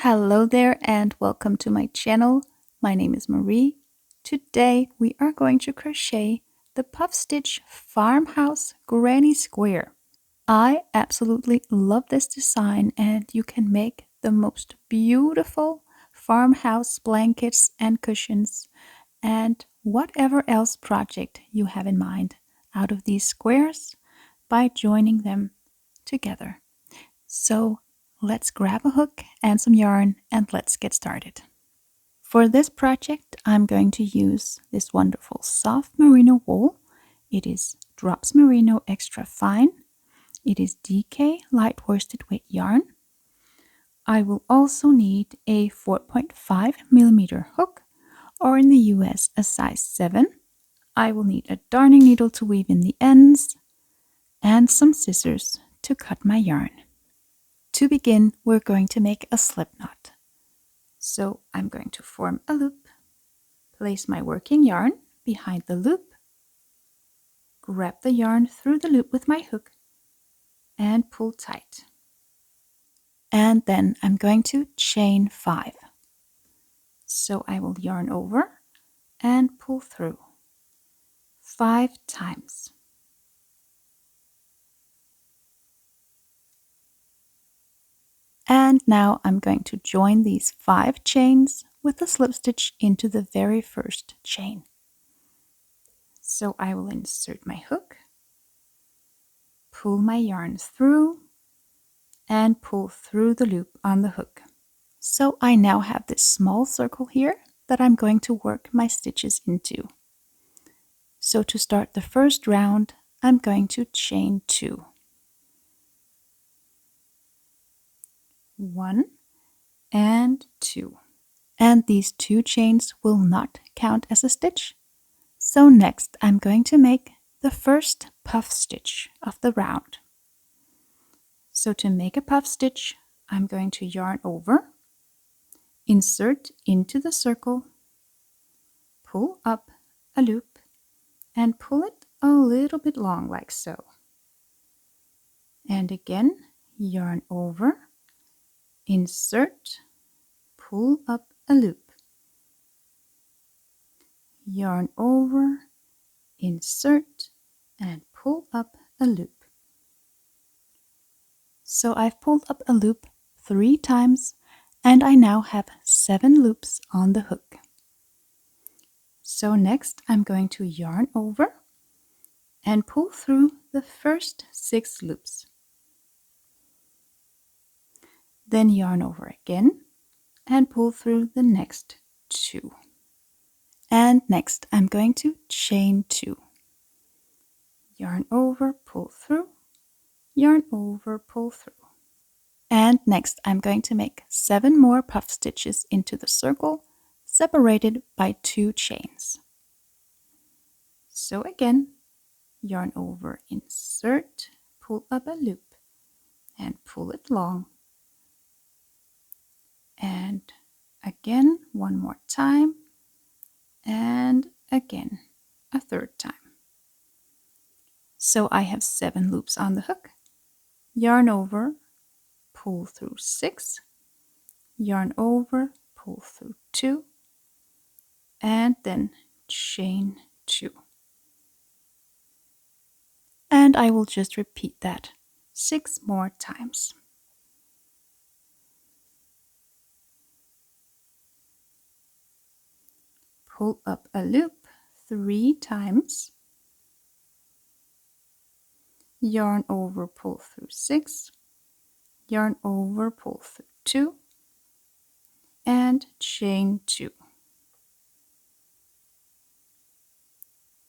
Hello there and welcome to my channel. My name is Marie. Today we are going to crochet the puff stitch Farmhouse Granny Square. I absolutely love this design and you can make the most beautiful farmhouse blankets and cushions and whatever else project you have in mind out of these squares by joining them together. So let's grab a hook and some yarn and let's get started. For this project, I'm going to use this wonderful soft merino wool. It is Drops Merino Extra Fine. It is DK light worsted weight yarn. I will also need a 4.5 millimeter hook, or in the US a size 7. I will need a darning needle to weave in the ends and some scissors to cut my yarn. To begin, we're going to make a slip knot. So I'm going to form a loop, place my working yarn behind the loop, grab the yarn through the loop with my hook, and pull tight. And then I'm going to chain 5. So I will yarn over and pull through 5 times. And now I'm going to join these 5 chains with a slip stitch into the very first chain. So I will insert my hook, pull my yarn through, and pull through the loop on the hook. So I now have this small circle here that I'm going to work my stitches into. So to start the first round, I'm going to chain 2. 1 and 2. And these 2 chains will not count as a stitch. So next I'm going to make the first puff stitch of the round. So to make a puff stitch, I'm going to yarn over, insert into the circle, pull up a loop, and pull it a little bit long like so. And again, yarn over, insert, pull up a loop, yarn over, insert, and pull up a loop. So I've pulled up a loop 3 times and I now have 7 loops on the hook. So next I'm going to yarn over and pull through the first 6 loops. Then yarn over again and pull through the next 2. And next I'm going to chain 2. Yarn over, pull through, yarn over, pull through. And next I'm going to make 7 more puff stitches into the circle, separated by 2 chains. So again, yarn over, insert, pull up a loop, and pull it long. And again, one more time, and again, a third time. So I have 7 loops on the hook. Yarn over, pull through 6, yarn over, pull through 2, and then chain 2. And I will just repeat that 6 more times. Pull up a loop 3 times, yarn over, pull through 6, yarn over, pull through 2, and chain 2.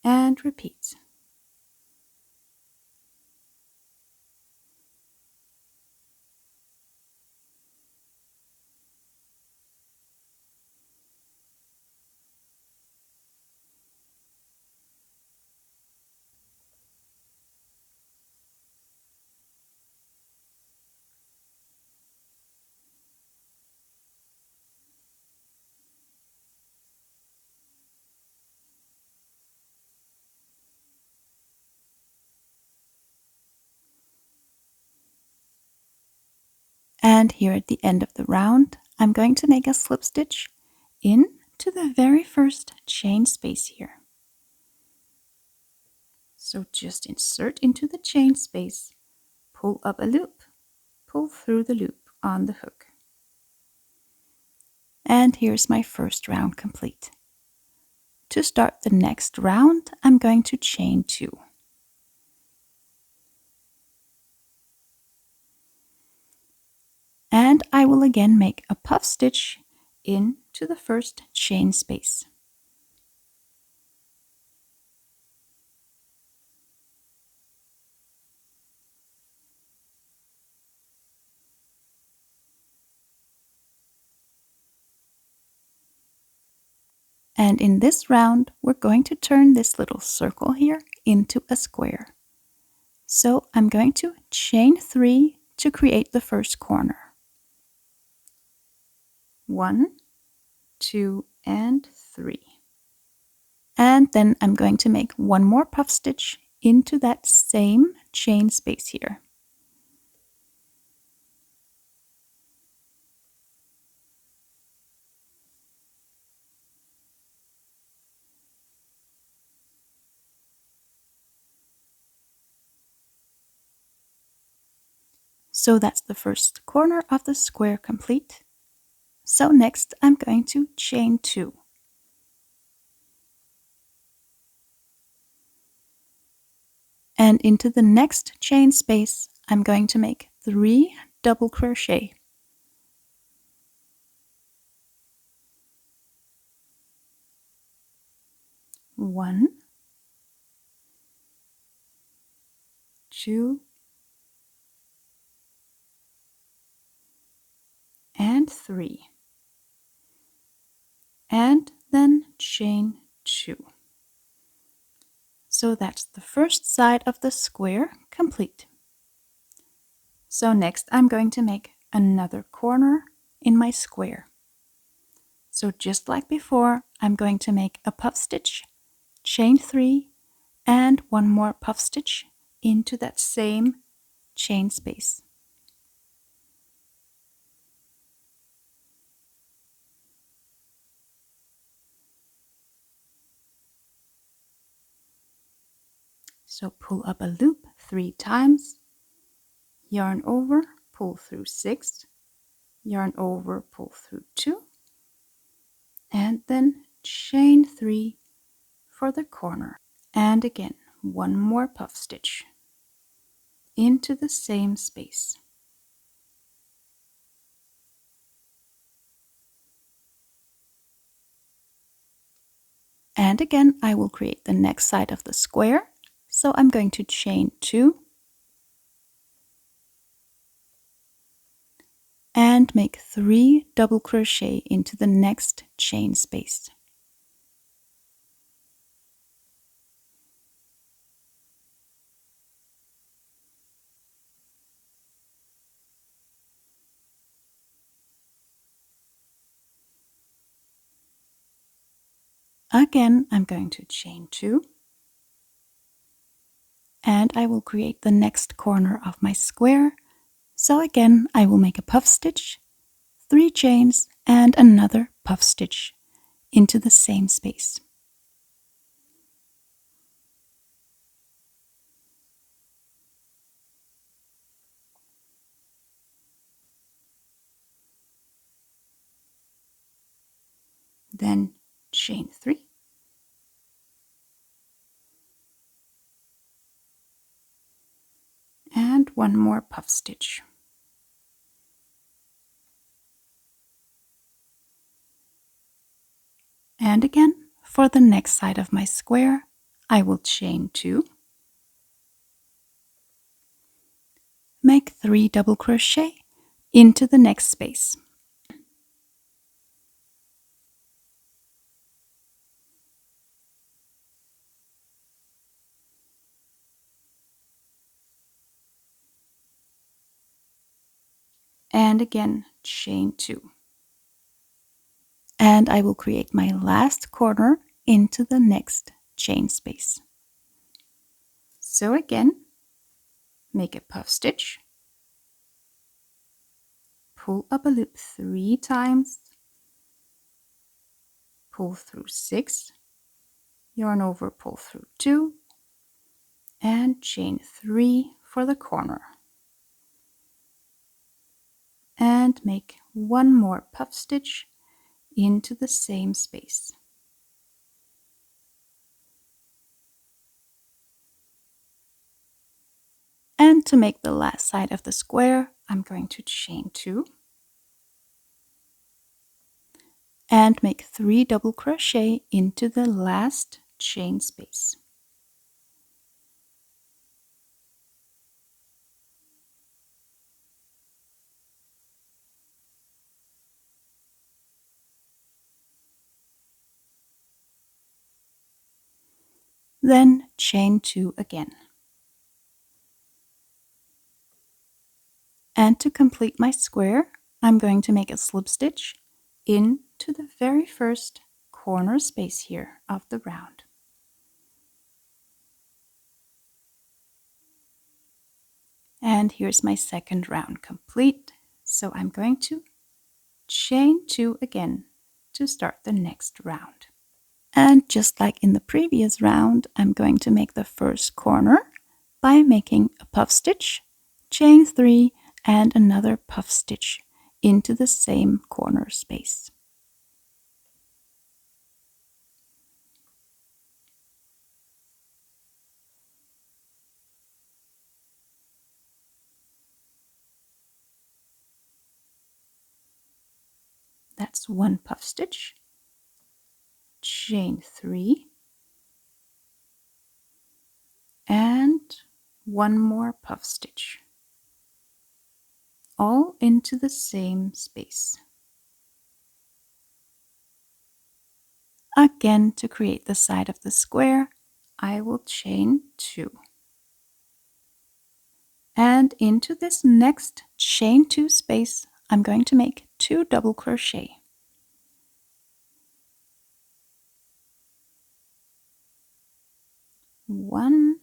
And repeat. And here at the end of the round, I'm going to make a slip stitch into the very first chain space here. So just insert into the chain space, pull up a loop, pull through the loop on the hook. And here's my first round complete. To start the next round, I'm going to chain 2. And I will again make a puff stitch into the first chain space. And in this round, we're going to turn this little circle here into a square. So I'm going to chain 3 to create the first corner. 1, 2, and 3. And then I'm going to make one more puff stitch into that same chain space here. So that's the first corner of the square complete. So next I'm going to chain 2. And into the next chain space, I'm going to make 3 double crochet. 1, 2, and 3. And then chain 2. So that's the first side of the square complete. So next I'm going to make another corner in my square. So just like before, I'm going to make a puff stitch, chain 3, and one more puff stitch into that same chain space. So pull up a loop 3 times, yarn over, pull through 6, yarn over, pull through 2, and then chain 3 for the corner. And again, one more puff stitch into the same space. And again, I will create the next side of the square. So I'm going to chain 2 and make 3 double crochet into the next chain space. Again, I'm going to chain 2 and I will create the next corner of my square. So again, I will make a puff stitch, 3 chains, and another puff stitch into the same space. Then chain 3. And one more puff stitch. And again, for the next side of my square, I will chain 2, make 3 double crochet into the next space. And again, chain 2. And I will create my last corner into the next chain space. So again, make a puff stitch, pull up a loop 3 times, pull through 6, yarn over, pull through 2, and chain 3 for the corner. And make one more puff stitch into the same space. And to make the last side of the square, I'm going to chain 2 and make 3 double crochet into the last chain space. Then chain 2 again. And to complete my square, I'm going to make a slip stitch into the very first corner space here of the round. And here's my second round complete. So I'm going to chain 2 again to start the next round. And just like in the previous round, I'm going to make the first corner by making a puff stitch, chain 3, and another puff stitch into the same corner space. That's one puff stitch, chain 3, and one more puff stitch, all into the same space. Again, to create the side of the square, I will chain 2. And into this next chain 2 space, I'm going to make 2 double crochet. 1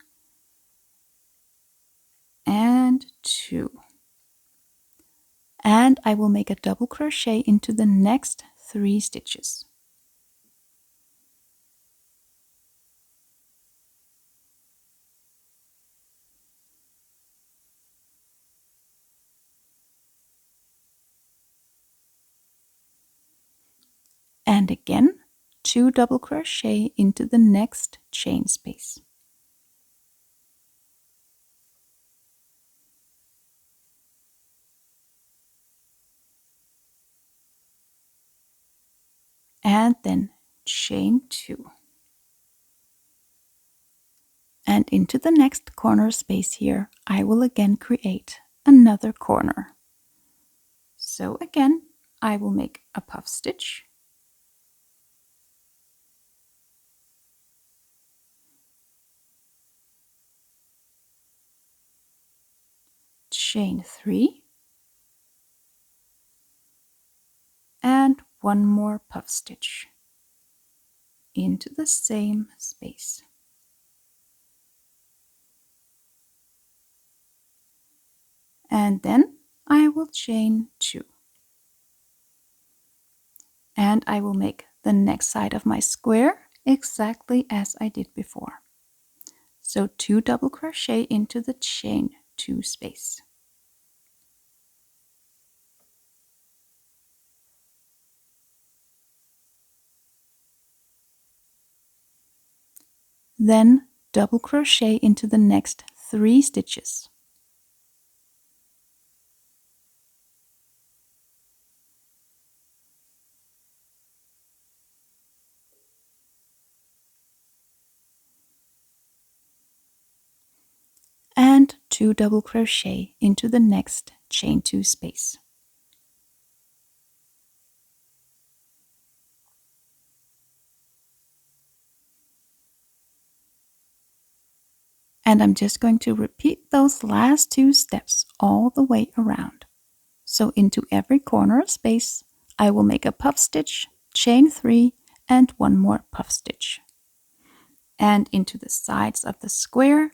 and 2. And I will make a double crochet into the next 3 stitches. And again, 2 double crochet into the next chain space. And then chain 2. And into the next corner space here, I will again create another corner. So again, I will make a puff stitch, chain 3, and one more puff stitch into the same space. And then I will chain 2. And I will make the next side of my square exactly as I did before. So 2 double crochet into the chain 2 space. Then double crochet into the next 3 stitches. And 2 double crochet into the next chain 2 space. And I'm just going to repeat those last 2 steps all the way around. So into every corner space, I will make a puff stitch, chain 3, and one more puff stitch. And into the sides of the square,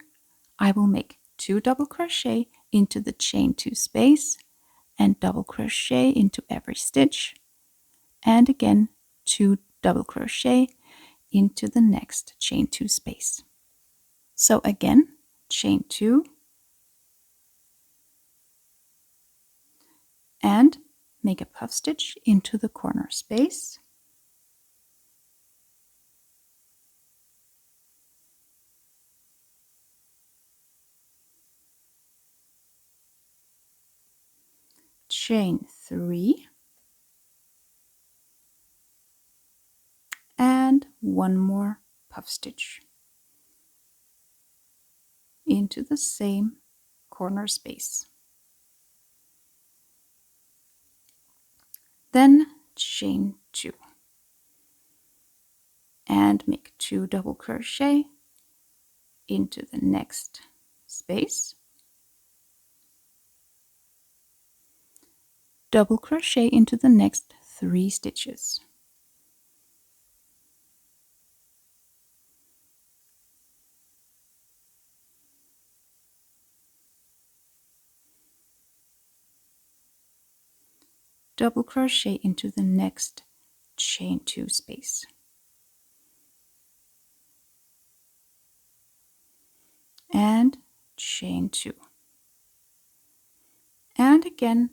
I will make 2 double crochet into the chain 2 space and double crochet into every stitch, and again 2 double crochet into the next chain 2 space. So again, chain 2 and make a puff stitch into the corner space, chain 3, and one more puff stitch into the same corner space. Then chain 2 and make 2 double crochet into the next space, double crochet into the next 3 stitches, double crochet into the next chain 2 space, and chain 2, and again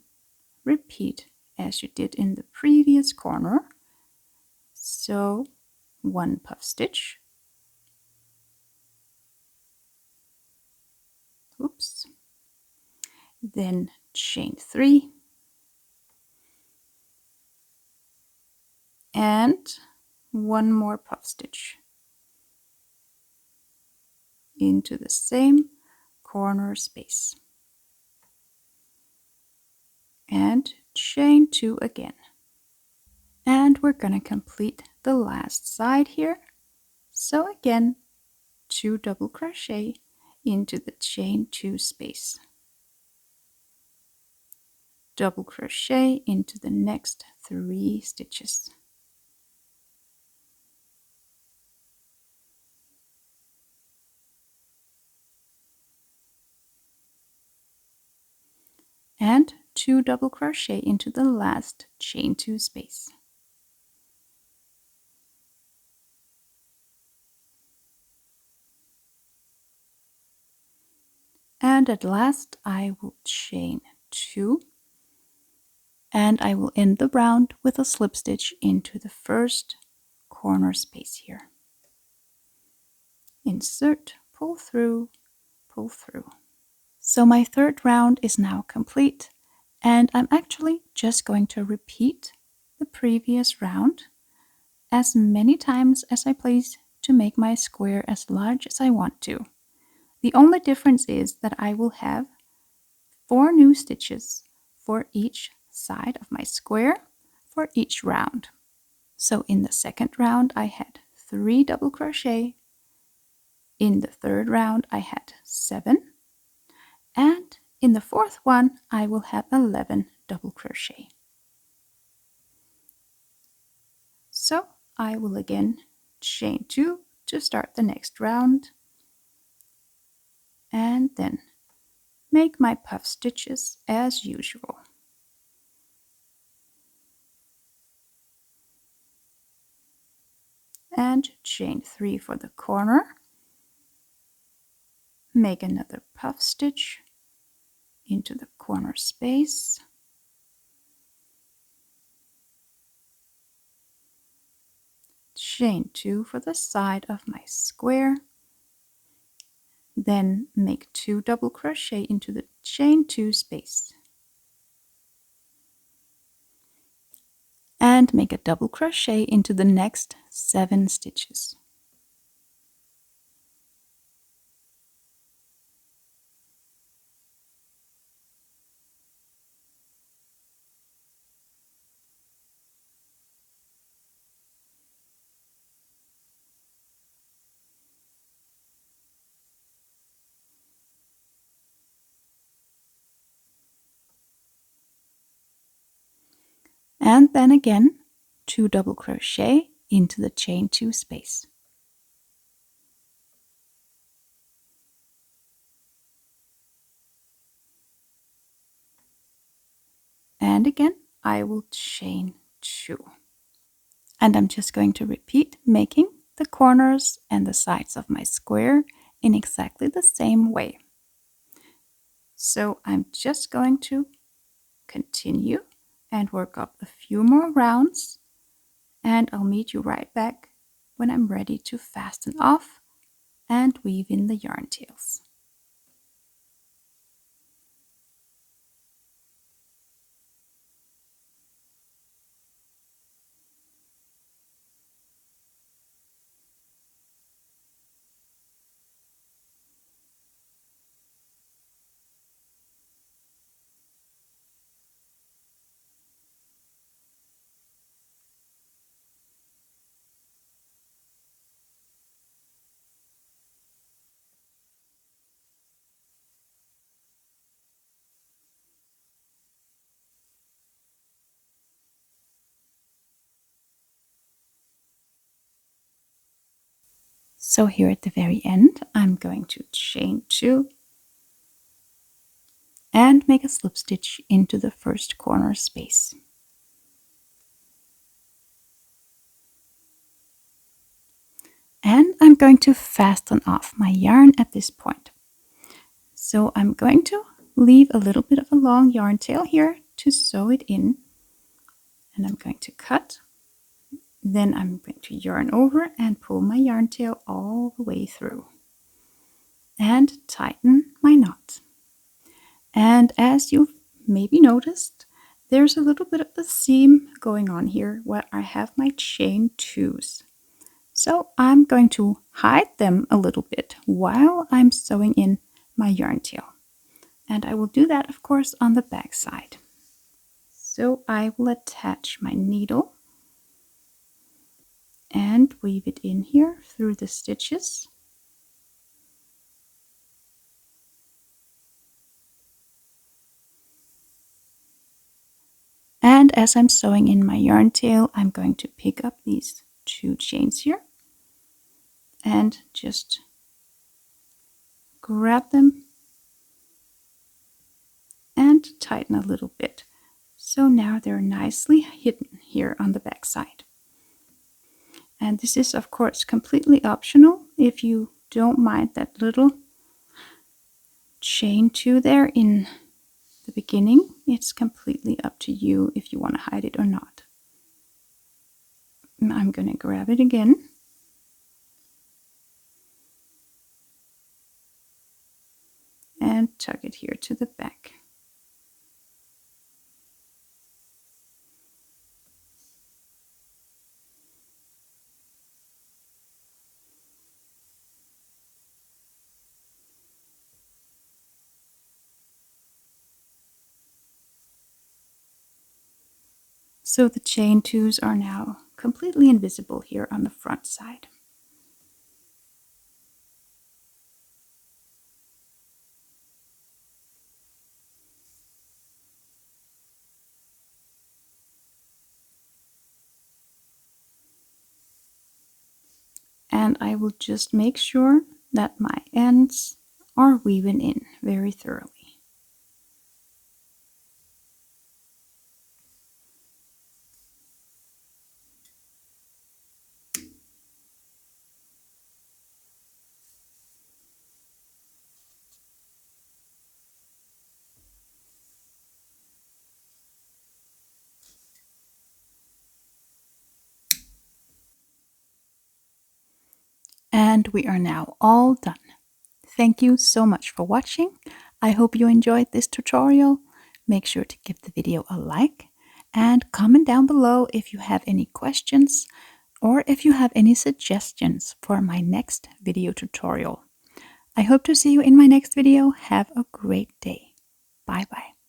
repeat as you did in the previous corner. So 1 puff stitch, oops, then chain 3, and 1 more puff stitch into the same corner space, and chain 2 again. And we're going to complete the last side here. So again, 2 double crochet into the chain 2 space, double crochet into the next 3 stitches, and 2 double crochet into the last chain 2 space. And at last I will chain 2, and I will end the round with a slip stitch into the first corner space here. Insert, pull through, pull through. So my third round is now complete, and I'm actually just going to repeat the previous round as many times as I please to make my square as large as I want to. The only difference is that I will have 4 new stitches for each side of my square for each round. So in the second round I had 3 double crochet, in the third round I had 7, and in the fourth one I will have 11 double crochet. So I will again chain 2 to start the next round, and then make my puff stitches as usual. And chain 3 for the corner, make another puff stitch into the corner space, chain 2 for the side of my square, then make 2 double crochet into the chain 2 space, and make a double crochet into the next 7 stitches. And then again 2 double crochet into the chain 2 space. And again, I will chain 2. And I'm just going to repeat making the corners and the sides of my square in exactly the same way. So I'm just going to continue and work up a few more rounds, and I'll meet you right back when I'm ready to fasten off and weave in the yarn tails. So here at the very end, I'm going to chain 2 and make a slip stitch into the first corner space. And I'm going to fasten off my yarn at this point. So I'm going to leave a little bit of a long yarn tail here to sew it in. And I'm going to cut. Then I'm going to yarn over and pull my yarn tail all the way through. And tighten my knot. And as you've maybe noticed, there's a little bit of a seam going on here where I have my chain 2s. So I'm going to hide them a little bit while I'm sewing in my yarn tail. And I will do that, of course, on the back side. So I will attach my needle and weave it in here through the stitches. And as I'm sewing in my yarn tail, I'm going to pick up these 2 chains here and just grab them and tighten a little bit. So now they're nicely hidden here on the back side. And this is, of course, completely optional. If you don't mind that little chain 2 there in the beginning, it's completely up to you if you want to hide it or not. And I'm going to grab it again. And tuck it here to the back. So the chain 2s are now completely invisible here on the front side. And I will just make sure that my ends are woven in very thoroughly. And we are now all done. Thank you so much for watching. I hope you enjoyed this tutorial. Make sure to give the video a like and comment down below if you have any questions or if you have any suggestions for my next video tutorial. I hope to see you in my next video. Have a great day. Bye bye.